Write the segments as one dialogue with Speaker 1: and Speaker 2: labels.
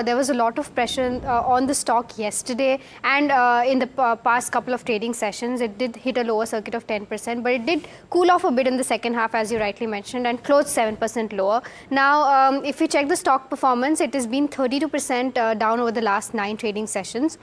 Speaker 1: there was a lot of pressure on the stock yesterday and in the past couple of trading sessions. It did hit a lower circuit of 10%, but it did cool off a bit in the second half, as you rightly mentioned, and closed 7% lower. Now, if you check the stock performance, it has been 32% down over the last 9 trading sessions.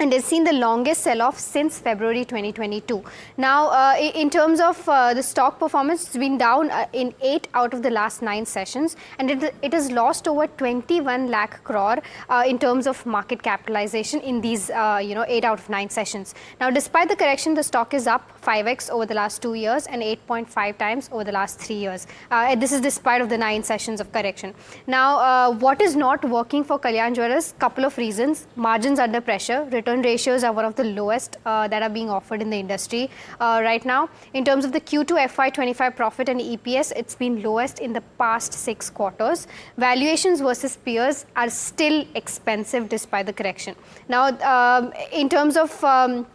Speaker 1: And it's seen the longest sell-off since February 2022. Now, in terms of the stock performance, it's been down in 8 out of the last 9 sessions, and it has lost over 21 lakh crore in terms of market capitalization in these 8 out of 9 sessions. Now, despite the correction, the stock is up 5x over the last 2 years and 8.5 times over the last 3 years. This is despite of the 9 sessions of correction. Now, what is not working for Kalyan Jewellers? Couple of reasons. Margins under pressure. Return ratios are one of the lowest that are being offered in the industry right now. In terms of the Q2 FY25 profit and EPS, it's been lowest in the past 6 quarters. Valuations versus peers are still expensive despite the correction. Now, in terms of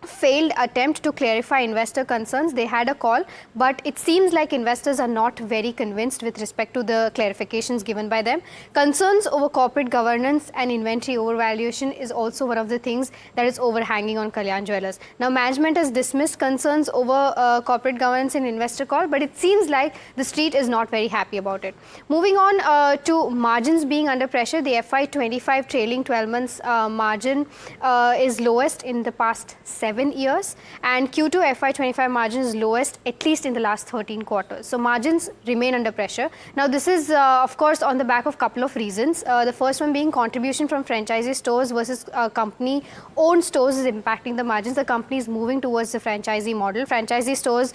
Speaker 1: failed attempt to clarify investor concerns, they had a call, but it seems like investors are not very convinced with respect to the clarifications given by them. Concerns over corporate governance and inventory overvaluation is also one of the things that is overhanging on Kalyan Jewellers. Now, management has dismissed concerns over corporate governance and investor call, but it seems like the street is not very happy about it. Moving on to margins being under pressure, the FY25 trailing 12 months margin is lowest in the past 7 years, and Q2 FY25 margin is lowest at least in the last 13 quarters. So margins remain under pressure. Now, this is of course on the back of couple of reasons. The first one being contribution from franchisee stores versus company owned stores is impacting the margins. The company is moving towards the franchisee model. Franchisee stores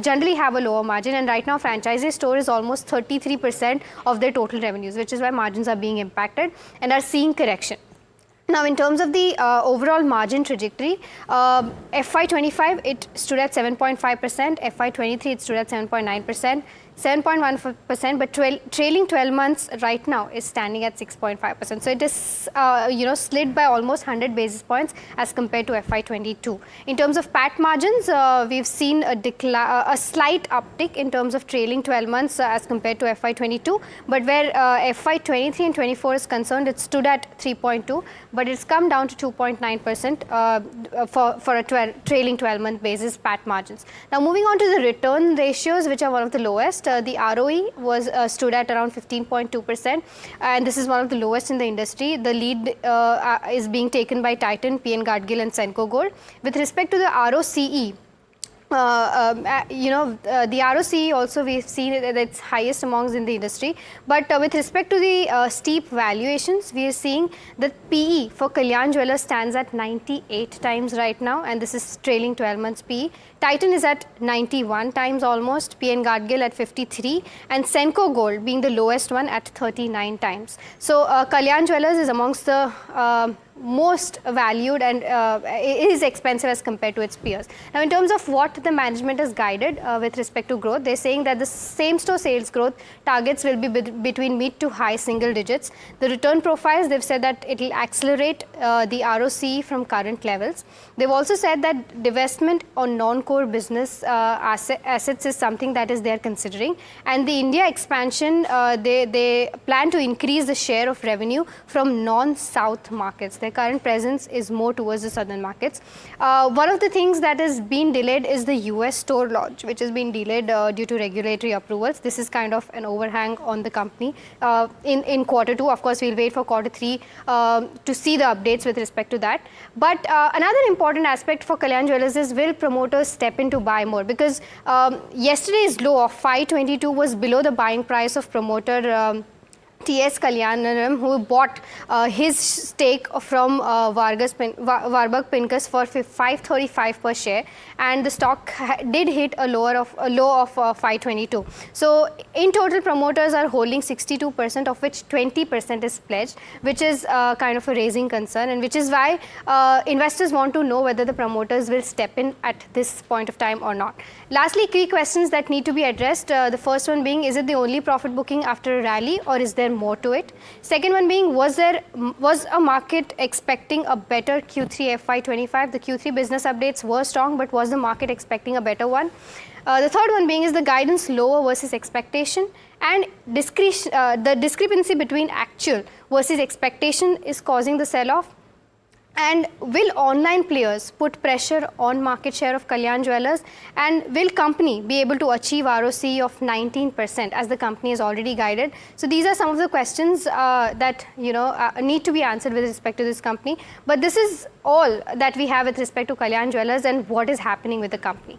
Speaker 1: generally have a lower margin, and right now franchisee store is almost 33% of their total revenues, which is why margins are being impacted and are seeing correction. Now, in terms of the overall margin trajectory, FY25 it stood at 7.5%, FY23 it stood at 7.9%, 7.1%, but trailing 12 months right now is standing at 6.5%. So it is slid by almost 100 basis points as compared to FY22. In terms of PAT margins, we've seen a slight uptick in terms of trailing 12 months as compared to FY22, but where FY23 and 24 is concerned, it stood at 3.2, but it's come down to 2.9% for a trailing 12-month basis PAT margins. Now, moving on to the return ratios, which are one of the lowest. The ROE was stood at around 15.2%, and this is one of the lowest in the industry. The lead is being taken by Titan, PN Gadgil and Senco Gold. With respect to the ROCE, the ROCE also we've seen that it's highest amongst in the industry, but with respect to the steep valuations, we are seeing that PE for Kalyan Jewellers stands at 98 times right now, and this is trailing 12 months PE. Titan is at 91 times almost, PN Gadgil at 53, and Senco Gold being the lowest one at 39 times. So Kalyan Jewellers is amongst the most valued and it is expensive as compared to its peers. Now, in terms of what the management has guided with respect to growth, they're saying that the same-store sales growth targets will be between mid to high single digits. The return profiles, they've said that it will accelerate the ROCE from current levels. They've also said that divestment on non-core business assets is something that is they're considering. And the India expansion, they plan to increase the share of revenue from non-South markets. Their current presence is more towards the southern markets. One of the things that has been delayed is the US store launch, which has been delayed due to regulatory approvals. This is kind of an overhang on the company in quarter 2. Of course, we'll wait for quarter 3 to see the updates with respect to that. But another important aspect for Kalyan Jewellers is, will promoters step in to buy more? Because yesterday's low of 522 was below the buying price of promoter T.S. Kalyananam, who bought his stake from Warburg Pincus for 535 per share, and the stock did hit a low of 522. So in total, promoters are holding 62%, of which 20% is pledged, which is kind of a raising concern, and which is why investors want to know whether the promoters will step in at this point of time or not. Lastly, key questions that need to be addressed. The first one being, is it the only profit booking after a rally, or is there there more to it? Second one being, was a market expecting a better Q3 FY25? The Q3 business updates were strong, but was the market expecting a better one? The third one being, is the guidance lower versus expectation? And the discrepancy between actual versus expectation is causing the sell-off. And will online players put pressure on market share of Kalyan Jewellers? And will company be able to achieve ROC of 19% as the company has already guided? So these are some of the questions that need to be answered with respect to this company. But this is all that we have with respect to Kalyan Jewellers and what is happening with the company.